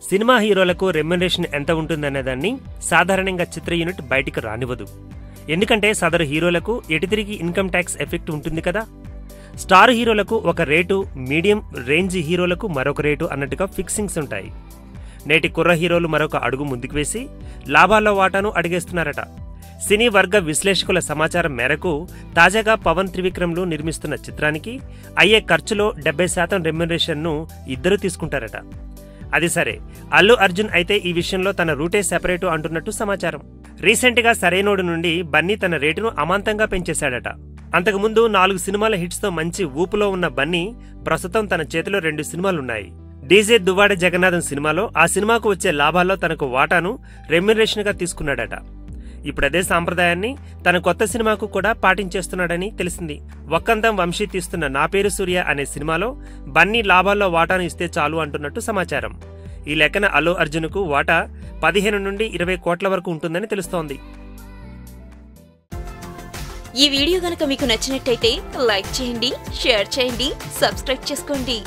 Cinema హీరోలకు remuneration ఎంత ఉంటుందనేదాన్ని సాధారణంగా చిత్ర యూనిట్ బయటికి రానివ్వదు. ఎందుకంటే సదరు హీరోలకు ఎటుతిరిగి ఇన్కమ్ ట్యాక్స్ ఎఫెక్ట్ ఉంటుంది కదా. స్టార్ హీరోలకు ఒక రేటు, మీడియం రేంజ్ హీరోలకు మరొక రేటు అన్నట్టుగా ఫిక్సింగ్స్ ఉంటాయి. నేటి కుర్ర హీరోలు మరొక అడుగు ముందుకు వేసి లాభాల్లో వాటాను అడిగేస్తున్నారట. సినీ వర్గ విశ్లేషకుల సమాచారం మేరకు తాజాగా పవన్ త్రివిక్రమ్లు నిర్మిస్తున్న చిత్రానికి అయ్యే ఖర్చులో 70% రెమ్యునరేషన్ను ఇద్దరు తీసుకుంటారట. అది సరే, అల్లు అర్జున్ అయితే ఈ విషయంలో తన రూటే సెపరేటు అంటున్నట్టు సమాచారం. రీసెంట్ గా సరైనోడు నుండి బన్నీ తన రేటును అమాంతంగా పెంచేశాడట. అంతకుముందు 4 సినిమాల హిట్స్ తో మంచి ఊపులో ఉన్న బన్నీ ప్రస్తుతం తన చేతిలో 2 సినిమాలున్నాయి. డీజే దువ్వాడ జగన్నాథం సినిమాలో ఆ సినిమాకు వచ్చే లాభాల్లో తనకు వాటాను రెమ్యునరేషన్ గా తీసుకున్నాడట. ఇప్పుడదే సాంప్రదాయాన్ని తన కొత్త సినిమాకు కూడా పాటించేస్తున్నాడని తెలిసింది. వక్కంతం వంశీ తీస్తున్న నా పేరు సూర్య అనే సినిమాలో బన్నీ లాభాల్లో వాటాను ఇస్తే చాలు అంటున్నట్టు సమాచారం. ఈ లెక్కన అల్లు అర్జున్కు వాటా 15 నుండి 20 కోట్ల వరకు ఉంటుందని తెలుస్తోంది. ఈ వీడియో గనుక మీకు నచ్చినట్టయితే లైక్ చేయండి, షేర్ చేయండి, సబ్స్క్రైబ్ చేసుకోండి.